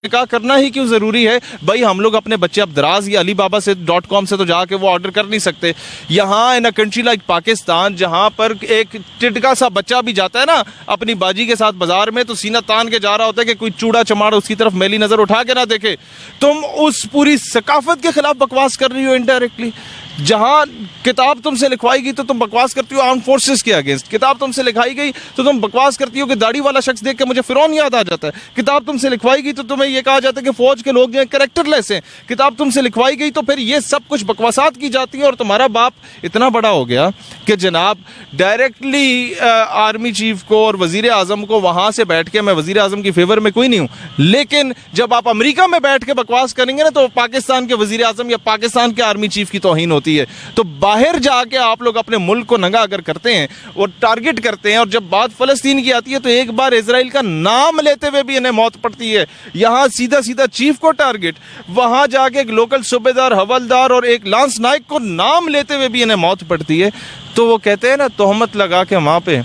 نکاح کرنا ہی کیوں ضروری ہے بھائی؟ ہم لوگ اپنے بچے اب دراز یا علی بابا سے .com سے تو جا کے وہ آرڈر کر نہیں سکتے. یہاں ان اے کنٹری لائک پاکستان جہاں پر ایک ٹٹکا سا بچہ بھی جاتا ہے نا اپنی باجی کے ساتھ بازار میں تو سینہ تان کے جا رہا ہوتا ہے کہ کوئی چوڑا چماڑ اس کی طرف میلی نظر اٹھا کے نہ دیکھے. تم اس پوری ثقافت کے خلاف بکواس کر رہی ہو انڈائریکٹلی. جہاں کتاب تم سے لکھوائی گئی تو تم بکواس کرتی ہو آرم فورسز کے اگینسٹ. کتاب تم سے لکھائی گئی تو تم بکواس کرتی ہو کہ داڑھی والا شخص دیکھ کے مجھے فرعون یاد آ جاتا ہے. کتاب تم سے لکھوائی گئی تو تمہیں یہ کہا جاتا ہے کہ فوج کے لوگ جو ہیں کریکٹر لیس ہیں. کتاب تم سے لکھوائی گئی تو پھر یہ سب کچھ بکواسات کی جاتی ہیں. اور تمہارا باپ اتنا بڑا ہو گیا کہ جناب ڈائریکٹلی آرمی چیف کو اور وزیر اعظم کو وہاں سے بیٹھ کے، میں وزیر اعظم کی فیور میں کوئی نہیں ہوں، لیکن جب آپ امریکہ میں بیٹھ کے بکواس کریں گے نا تو پاکستان کے وزیر اعظم یا پاکستان کے آرمی چیف کی توہین ہوتی ہے. تو باہر جا کے آپ لوگ اپنے ملک کو ننگا اگر کرتے ہیں اور ٹارگٹ کرتے ہیں، اور جب بات فلسطین کی آتی ہے تو ایک بار اسرائیل کا نام لیتے ہوئے بھی انہیں موت پڑتی ہے. یہاں سیدھا سیدھا چیف کو ٹارگٹ، وہاں جا کے ایک لوکل صوبیدار، حوالدار اور ایک لانس نائک کو نام لیتے ہوئے بھی انہیں موت پڑتی ہے. تو وہ کہتے ہیں نا تہمت لگا کے وہاں پہ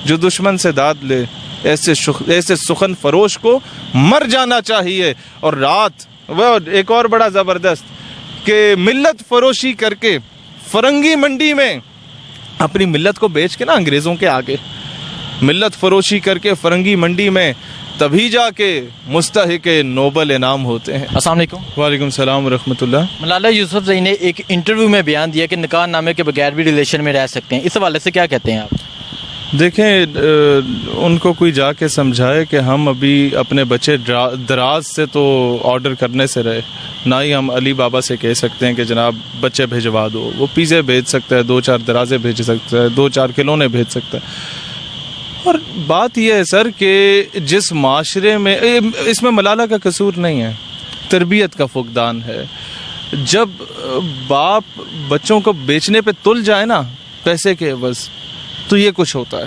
جو دشمن سے داد لے ایسے سخن فروش کو مر جانا چاہیے. اور رات وہ ایک اور بڑا زبردست کہ ملت فروشی کر کے فرنگی منڈی میں اپنی ملت کو بیچ کے نا انگریزوں کے آگے، ملت فروشی کر کے فرنگی منڈی میں تبھی جا کے مستحق نوبل انعام ہوتے ہیں. السلام علیکم. وعلیکم السلام ورحمۃ اللہ. ملالہ یوسفزئی نے ایک انٹرویو میں بیان دیا کہ نکاح نامے کے بغیر بھی ریلیشن میں رہ سکتے ہیں. اس حوالے سے کیا کہتے ہیں آپ؟ دیکھیں ان کو کوئی جا کے سمجھائے کہ ہم ابھی اپنے بچے دراز سے تو آرڈر کرنے سے رہے، نہ ہی ہم علی بابا سے کہہ سکتے ہیں کہ جناب بچے بھیجوا دو. وہ پیزے بھیج سکتا ہے، 2-4 درازے بھیج سکتا ہے، 2-4 کھلونے بھیج سکتا ہے. اور بات یہ ہے سر کہ جس معاشرے میں اس میں ملالہ کا قصور نہیں ہے، تربیت کا فقدان ہے. جب باپ بچوں کو بیچنے پہ تل جائے نا پیسے کے عوض تو یہ کچھ ہوتا ہے.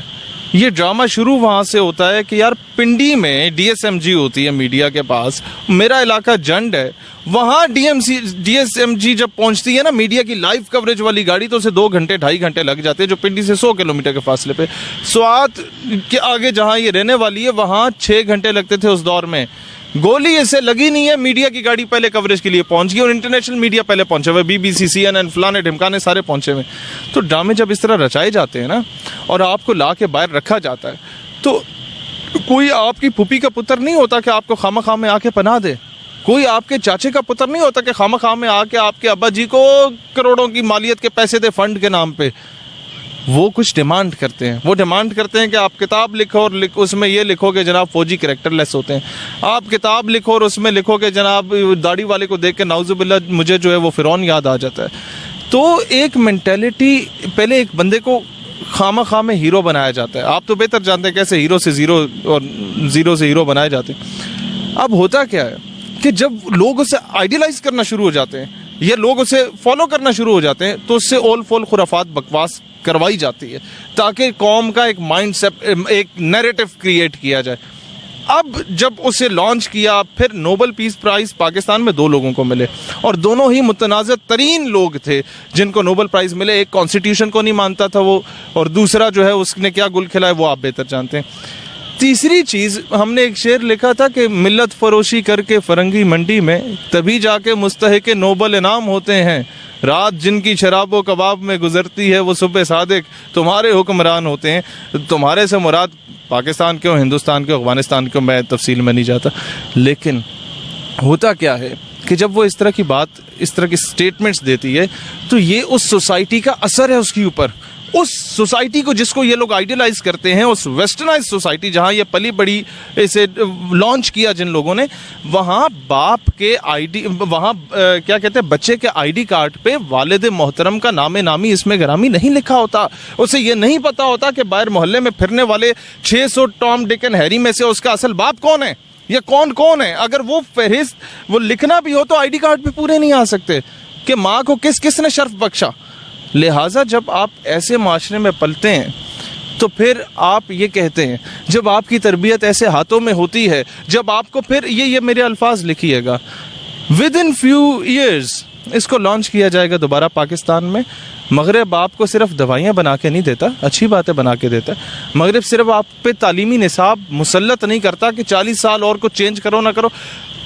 یہ ڈرامہ شروع وہاں سے ہوتا ہے کہ یار پنڈی میں ڈی ایس ایم جی ہوتی ہے میڈیا کے پاس، میرا علاقہ جنڈ ہے، وہاں ڈی ایس ایم جی جب پہنچتی ہے نا میڈیا کی لائیو کوریج والی گاڑی تو اسے 2-2.5 گھنٹے لگ جاتے ہیں، جو پنڈی سے 100 کلومیٹر کے فاصلے پہ. سوات کے آگے جہاں یہ رہنے والی ہے وہاں 6 گھنٹے لگتے تھے اس دور میں. گولی اسے لگی نہیں ہے، میڈیا کی گاڑی پہلے کوریج کے لیے پہنچ گئی اور انٹرنیشنل میڈیا پہلے پہنچے ہوئے، BBC CNN فلانے ڈھمکانے سارے پہنچے ہوئے. تو ڈرامے جب اس طرح رچائے جاتے ہیں نا اور آپ کو لا کے باہر رکھا جاتا ہے تو کوئی آپ کی پھوپھی کا پتر نہیں ہوتا کہ آپ کو خامہ خواہ میں آ کے پناہ دے. کوئی آپ کے چاچے کا پتر نہیں ہوتا کہ خامہ خواہ میں آ کے آپ کے ابا جی کو کروڑوں کی مالیت کے پیسے دے فنڈ کے نام پہ. وہ کچھ ڈیمانڈ کرتے ہیں، وہ ڈیمانڈ کرتے ہیں کہ آپ کتاب لکھو اور اس میں یہ لکھو کہ جناب فوجی کریکٹر لیس ہوتے ہیں. آپ کتاب لکھو اور اس میں لکھو کہ جناب داڑھی والے کو دیکھ کے نعوذ باللہ مجھے جو ہے وہ فرعون یاد آ جاتا ہے. تو ایک مینٹیلٹی، پہلے ایک بندے کو خامہ خواہ میں ہیرو بنایا جاتا ہے. آپ تو بہتر جانتے ہیں کیسے ہیرو سے زیرو اور زیرو سے ہیرو بنائے جاتے ہیں. اب ہوتا کیا ہے کہ جب لوگ اسے آئیڈیلائز کرنا شروع ہو جاتے ہیں یا لوگ اسے فالو کرنا شروع ہو جاتے ہیں تو اس سے اول فول خرافات بکواس کروائی جاتی ہے تاکہ قوم کا ایک مائنڈ سیٹ، ایک نیریٹو کریٹ کیا جائے. اب جب اسے لانچ کیا پھر نوبل پیس پرائز پاکستان میں 2 لوگوں کو ملے اور دونوں ہی متنازع ترین لوگ تھے جن کو نوبل پرائز ملے. ایک کانسٹیٹیوشن کو نہیں مانتا تھا وہ، اور دوسرا جو ہے اس نے کیا گل کھلایا وہ آپ بہتر جانتے ہیں. تیسری چیز ہم نے ایک شعر لکھا تھا کہ ملت فروشی کر کے فرنگی منڈی میں تبھی جا کے مستحق نوبل انعام ہوتے ہیں. رات جن کی شراب و کباب میں گزرتی ہے وہ صبح صادق تمہارے حکمران ہوتے ہیں. تمہارے سے مراد پاکستان کے، ہندوستان کے، افغانستان کے، میں تفصیل میں نہیں جاتا. لیکن ہوتا کیا ہے کہ جب وہ اس طرح کی بات، اس طرح کی سٹیٹمنٹس دیتی ہے تو یہ اس سوسائٹی کا اثر ہے اس کے اوپر. اس سوسائٹی کو جس کو یہ لوگ آئیڈیلائز کرتے ہیں، اس ویسٹرنائز سوسائٹی جہاں یہ پلی بڑی اسے لانچ کیا جن لوگوں نے، وہاں باپ کے وہاں کیا کہتے ہیں بچے کے ID کارڈ پہ والد محترم کا نام نامی اس میں گرامی نہیں لکھا ہوتا. اسے یہ نہیں پتا ہوتا کہ باہر محلے میں پھرنے والے 600 ٹام ڈک اینڈ ہیری میں سے اس کا اصل باپ کون ہے یا کون ہے. اگر وہ فہرست وہ لکھنا بھی ہو تو ID کارڈ پہ پورے نہیں آ سکتے کہ ماں کو کس نے شرف بخشا. لہٰذا جب آپ ایسے معاشرے میں پلتے ہیں تو پھر آپ یہ کہتے ہیں، جب آپ کی تربیت ایسے ہاتھوں میں ہوتی ہے، جب آپ کو پھر یہ میرے الفاظ لکھیے گا within few years اس کو لانچ کیا جائے گا دوبارہ پاکستان میں. مغرب آپ کو صرف دوائیاں بنا کے نہیں دیتا، اچھی باتیں بنا کے دیتا ہے. مغرب صرف آپ پہ تعلیمی نصاب مسلط نہیں کرتا کہ 40 سال اور کچھ چینج کرو نہ کرو.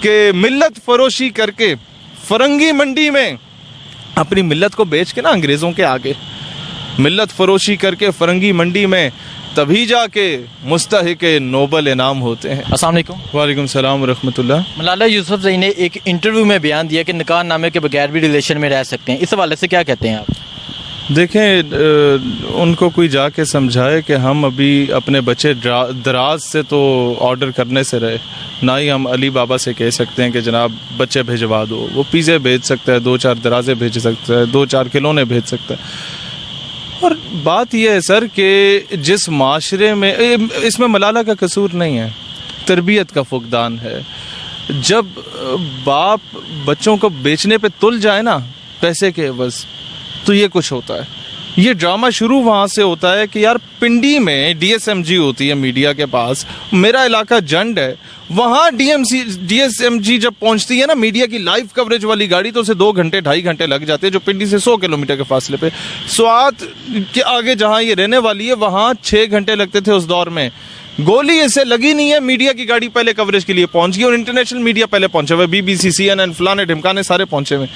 کہ ملت فروشی کر کے فرنگی منڈی میں اپنی ملت کو بیچ کے نا انگریزوں کے آگے، ملت فروشی کر کے فرنگی منڈی میں تبھی جا کے مستحق نوبل انعام ہوتے ہیں۔ السلام علیکم۔ وعلیکم السلام ورحمۃ اللہ۔ ملالہ یوسفزئی نے ایک انٹرویو میں بیان دیا کہ نکاح نامے کے بغیر بھی ریلیشن میں رہ سکتے ہیں، اس حوالے سے کیا کہتے ہیں آپ؟ دیکھیں، ان کو کوئی جا کے سمجھائے کہ ہم ابھی اپنے بچے دراز سے تو آرڈر کرنے سے رہے، نہ ہی ہم علی بابا سے کہہ سکتے ہیں کہ جناب بچے بھیجوا دو۔ وہ پیزے بھیج سکتا ہے، 2-4 درازے بھیج سکتا ہے، 2-4 کھلونے بھیج سکتا ہے۔ اور بات یہ ہے سر کہ جس معاشرے میں، اس میں ملالہ کا قصور نہیں ہے، تربیت کا فقدان ہے۔ جب باپ بچوں کو بیچنے پہ تل جائے نا پیسے کے عوض، تو یہ کچھ ہوتا ہے۔ یہ ڈرامہ شروع وہاں سے ہوتا ہے کہ یار پنڈی میں ڈی ایس ایم جی ہوتی ہے میڈیا کے پاس، میرا علاقہ جنڈ ہے، وہاں ڈی ایس ایم جی جب پہنچتی ہے نا میڈیا کی لائیو کوریج والی گاڑی، تو اسے 2 گھنٹے 2.5 گھنٹے لگ جاتے ہیں، جو پنڈی سے 100 کلومیٹر کے فاصلے پہ۔ سوات کے آگے جہاں یہ رہنے والی ہے وہاں 6 گھنٹے لگتے تھے اس دور میں۔ گولی اسے لگی نہیں ہے، میڈیا کی گاڑی پہلے کوریج کے لیے پہنچ گئی، اور انٹرنیشنل میڈیا پہلے پہنچے ہوئے، B B C, C N N, فلانے ڈھمکانے سارے پہنچے ہوئے۔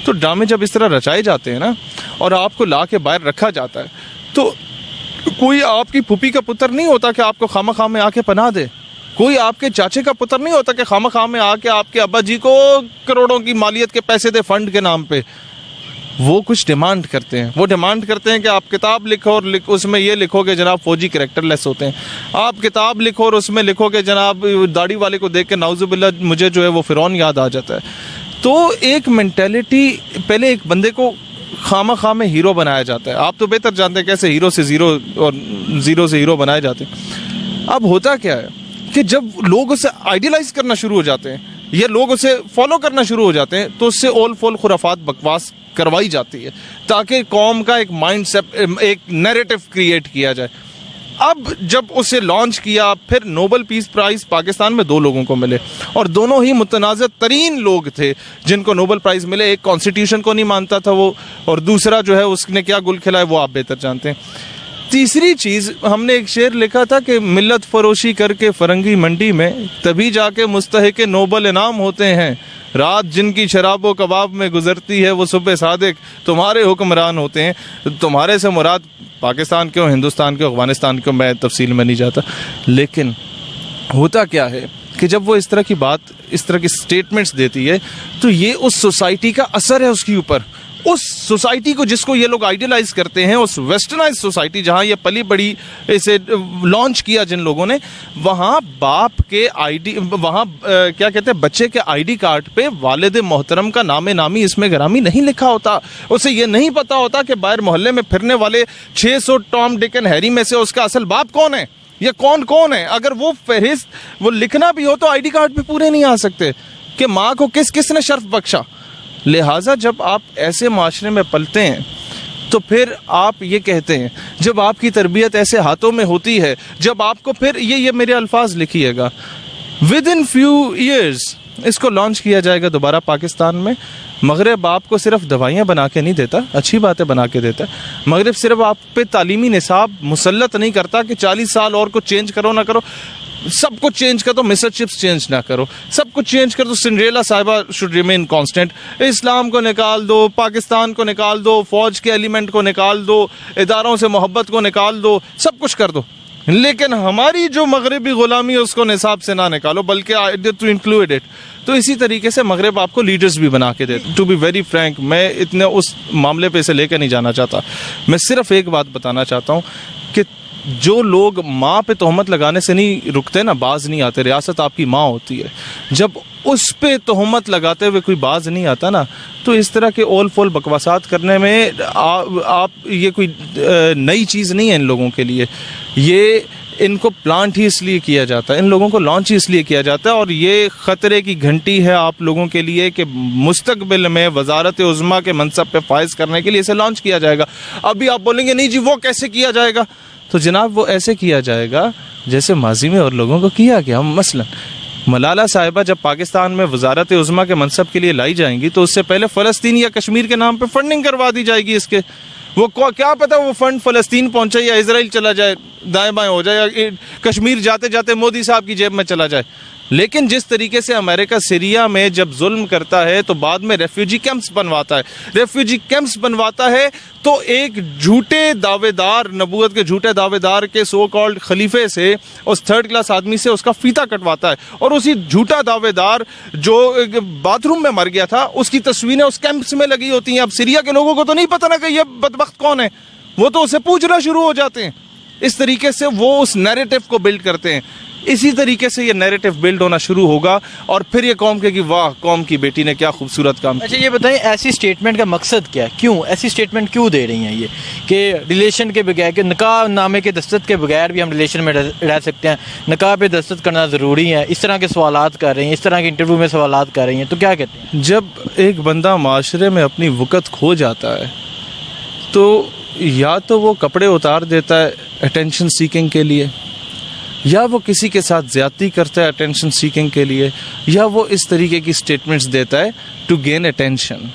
تو ڈرامے جب اس طرح رچائے جاتے ہیں نا، اور آپ کو لا کے باہر رکھا جاتا ہے، تو کوئی آپ کی پھوپھی کا پتر نہیں ہوتا کہ آپ کو خامہ خواہ میں آ کے پناہ دے، کوئی آپ کے چاچے کا پتر نہیں ہوتا کہ خامہ خواہ میں آ کے آپ کے ابا جی کو کروڑوں کی مالیت کے پیسے دے فنڈ کے نام پہ۔ وہ کچھ ڈیمانڈ کرتے ہیں، وہ ڈیمانڈ کرتے ہیں کہ آپ کتاب لکھو اور اس میں یہ لکھو کہ جناب فوجی کریکٹر لیس ہوتے ہیں، آپ کتاب لکھو اور اس میں لکھو کہ جناب داڑھی والے کو دیکھ کے نعوذ باللہ مجھے جو ہے وہ فرعون یاد آ جاتا ہے۔ تو ایک مینٹیلٹی، پہلے ایک بندے کو خامہ خواہ میں ہیرو بنایا جاتا ہے۔ آپ تو بہتر جانتے ہیں کیسے ہیرو سے زیرو اور زیرو سے ہیرو بنائے جاتے ہیں۔ اب ہوتا کیا ہے کہ جب لوگ اسے آئیڈیلائز کرنا شروع ہو جاتے ہیں یا لوگ اسے فالو کرنا شروع ہو جاتے ہیں، تو اس سے اول فول خرافات بکواس کروائی جاتی ہے تاکہ قوم کا ایک مائنڈ سیٹ، ایک نیریٹو کریٹ کیا جائے۔ اب جب اسے لانچ کیا، پھر نوبل پیس پرائز پاکستان میں 2 لوگوں کو ملے، اور دونوں ہی متنازع ترین لوگ تھے جن کو نوبل پرائز ملے۔ ایک کانسٹیٹیوشن کو نہیں مانتا تھا وہ، اور دوسرا جو ہے اس نے کیا گل کھلایا وہ آپ بہتر جانتے ہیں۔ تیسری چیز، ہم نے ایک شعر لکھا تھا کہ ملت فروشی کر کے فرنگی منڈی میں تبھی جا کے مستحق نوبل انعام ہوتے ہیں، رات جن کی شراب و کباب میں گزرتی ہے وہ صبح صادق تمہارے حکمران ہوتے ہیں۔ تمہارے سے مراد پاکستان کے، ہندوستان کے، افغانستان کے، میں تفصیل میں نہیں جاتا، لیکن ہوتا کیا ہے کہ جب وہ اس طرح کی بات، اس طرح کی سٹیٹمنٹس دیتی ہے، تو یہ اس سوسائٹی کا اثر ہے اس کے اوپر، اس سوسائٹی کو جس کو یہ لوگ آئیڈیلائز کرتے ہیں، اس ویسٹرنائز سوسائٹی جہاں یہ پلی بڑی، اسے لانچ کیا جن لوگوں نے، وہاں باپ کے آئی ڈی، وہاں کیا کہتے ہیں، بچے کے آئی ڈی کارڈ پہ والد محترم کا نام نامی اس میں گرامی نہیں لکھا ہوتا۔ اسے یہ نہیں پتا ہوتا کہ باہر محلے میں پھرنے والے 600 ٹام ڈک اینڈ ہیری میں سے اس کا اصل باپ کون ہے، یہ کون ہے۔ اگر وہ فہرست وہ لکھنا بھی ہو تو آئی ڈی کارڈ پہ پورے نہیں آ سکتے کہ ماں کو کس نے شرف بخشا۔ لہٰذا جب آپ ایسے معاشرے میں پلتے ہیں تو پھر آپ یہ کہتے ہیں، جب آپ کی تربیت ایسے ہاتھوں میں ہوتی ہے، جب آپ کو پھر یہ میرے الفاظ لکھیے گا، ود ان فیو ایئرز اس کو لانچ کیا جائے گا دوبارہ پاکستان میں۔ مغرب آپ کو صرف دوائیاں بنا کے نہیں دیتا، اچھی باتیں بنا کے دیتا ہے۔ مغرب صرف آپ پہ تعلیمی نصاب مسلط نہیں کرتا کہ 40 سال اور کچھ چینج کرو نہ کرو، سب کچھ چینج کر دو، مسٹر چپس چینج نہ کرو، سب کچھ چینج کر دو، سنڈریلا صاحبہ شوڈ ریمین کانسٹنٹ، اسلام کو نکال دو، پاکستان کو نکال دو، فوج کے ایلیمنٹ کو نکال دو، اداروں سے محبت کو نکال دو، سب کچھ کر دو، لیکن ہماری جو مغربی غلامی اس کو نصاب سے نہ نکالو بلکہ ٹو انکلوڈ اٹ۔ تو اسی طریقے سے مغرب آپ کو لیڈرز بھی بنا کے دے۔ ٹو بی ویری فرینک، میں اتنے اس معاملے پہ اسے لے کے نہیں جانا چاہتا، میں صرف ایک بات بتانا چاہتا ہوں کہ جو لوگ ماں پہ تہمت لگانے سے نہیں رکتے نا، باز نہیں آتے۔ ریاست آپ کی ماں ہوتی ہے، جب اس پہ تہمت لگاتے ہوئے کوئی باز نہیں آتا نا، تو اس طرح کے اول فول بکواسات کرنے میں آپ یہ کوئی نئی چیز نہیں ہے ان لوگوں کے لیے۔ یہ ان کو پلانٹ ہی اس لیے کیا جاتا ہے، ان لوگوں کو لانچ ہی اس لیے کیا جاتا ہے، اور یہ خطرے کی گھنٹی ہے آپ لوگوں کے لیے کہ مستقبل میں وزارت عظمیٰ کے منصب پہ فائز کرنے کے لیے اسے لانچ کیا جائے گا۔ ابھی آپ بولیں گے نہیں جی وہ کیسے کیا جائے گا، تو جناب وہ ایسے کیا جائے گا جیسے ماضی میں اور لوگوں کو کیا گیا۔ مثلا ملالہ صاحبہ جب پاکستان میں وزارت عظمیٰ کے منصب کے لیے لائی جائیں گی تو اس سے پہلے فلسطین یا کشمیر کے نام پہ فنڈنگ کروا دی جائے گی اس کے۔ وہ کیا پتا وہ فنڈ فلسطین پہنچے یا اسرائیل چلا جائے، دائیں بائیں ہو جائے، یا کشمیر جاتے جاتے مودی صاحب کی جیب میں چلا جائے۔ لیکن جس طریقے سے امریکہ سیریا میں جب ظلم کرتا ہے تو بعد میں ریفیوجی کیمپس بنواتا ہے، ریفیوجی کیمپس بنواتا ہے تو ایک جھوٹے دعوے دار، نبوت کے جھوٹے دعوے دار کے سو کالڈ خلیفے سے، اس تھرڈ کلاس آدمی سے اس کا فیتا کٹواتا ہے، اور اسی جھوٹا دعوے دار جو باتھ روم میں مر گیا تھا اس کی تصویریں اس کیمپس میں لگی ہوتی ہیں۔ اب سیریا کے لوگوں کو تو نہیں پتہ نا کہ یہ بدبخت کون ہے، وہ تو اسے پوچھنا شروع ہو جاتے ہیں۔ اس طریقے سے وہ اس نیریٹو کو بلڈ کرتے ہیں۔ اسی طریقے سے یہ نیریٹو بلڈ ہونا شروع ہوگا اور پھر یہ قوم کہے کہ واہ، قوم کی بیٹی نے کیا خوبصورت کام کیا۔ اچھا یہ بتائیں ایسی اسٹیٹمنٹ کا مقصد کیا ہے؟ کیوں ایسی اسٹیٹمنٹ کیوں دے رہی ہیں یہ کہ ریلیشن کے بغیر، کہ نکاح نامے کے دستخط کے بغیر بھی ہم ریلیشن میں رہ سکتے ہیں، نکاح پہ دستخط کرنا ضروری ہے، اس طرح کے سوالات کر رہی ہیں، اس طرح کے انٹرویو میں سوالات کر رہی ہیں، تو کیا کہتے ہیں؟ جب ایک بندہ معاشرے میں اپنی وقت کھو جاتا ہے تو یا تو وہ کپڑے اتار دیتا ہے اٹینشن سیکنگ کے لیے، یا وہ کسی کے ساتھ زیادتی کرتا ہے اٹینشن سیکنگ کے لیے، یا وہ اس طریقے کی سٹیٹمنٹس دیتا ہے ٹو گین اٹینشن۔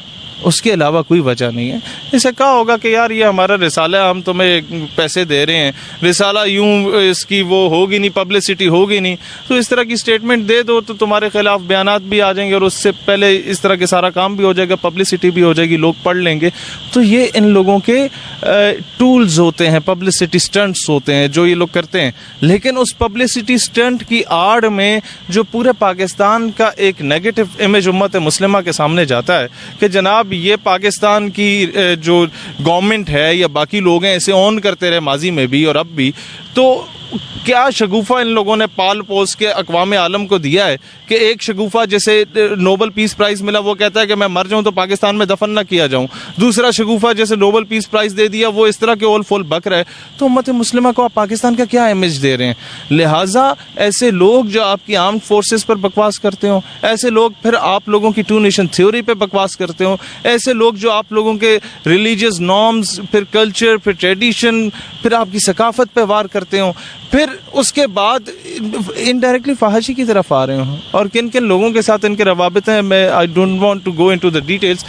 اس کے علاوہ کوئی وجہ نہیں ہے۔ اسے کہا ہوگا کہ یار یہ ہمارا رسالہ ہے، ہم تمہیں پیسے دے رہے ہیں، رسالہ یوں اس کی وہ ہوگی نہیں، پبلسٹی ہوگی نہیں، تو اس طرح کی سٹیٹمنٹ دے دو تو تمہارے خلاف بیانات بھی آ جائیں گے اور اس سے پہلے اس طرح کے سارا کام بھی ہو جائے گا، پبلسٹی بھی ہو جائے گی، لوگ پڑھ لیں گے۔ تو یہ ان لوگوں کے ٹولز ہوتے ہیں، پبلسٹی سٹنٹس ہوتے ہیں جو یہ لوگ کرتے ہیں۔ لیکن اس پبلسٹی سٹنٹ کی آڑ میں جو پورے پاکستان کا ایک نیگیٹو امیج امت مسلمہ کے سامنے جاتا ہے کہ جناب یہ پاکستان کی جو گورنمنٹ ہے یا باقی لوگ ہیں اسے آن کرتے رہے ماضی میں بھی اور اب بھی، تو کیا شگوفہ ان لوگوں نے پال پوس کے اقوام عالم کو دیا ہے کہ ایک شگوفہ جیسے نوبل پیس پرائز ملا وہ کہتا ہے کہ میں مر جاؤں تو پاکستان میں دفن نہ کیا جاؤں، دوسرا شگوفہ جیسے نوبل پیس پرائز دے دیا وہ اس طرح کے اول فول بک رہے، تو امت مسلمہ کو آپ پاکستان کا کیا امیج دے رہے ہیں؟ لہٰذا ایسے لوگ جو آپ کی آرمڈ فورسز پر بکواس کرتے ہوں، ایسے لوگ پھر آپ لوگوں کی ٹو نیشن تھیوری پہ بکواس کرتے ہوں، ایسے لوگ جو آپ لوگوں کے ریلیجیس نارمز، پھر کلچر، پھر ٹریڈیشن، پھر آپ کی ثقافت پہ وار کرتے ہوں، پھر اس کے بعد انڈائریکٹلی فحاشی کی طرف آ رہے ہوں، اور کن کن لوگوں کے ساتھ ان کے روابط ہیں میں I don't want to go into the details.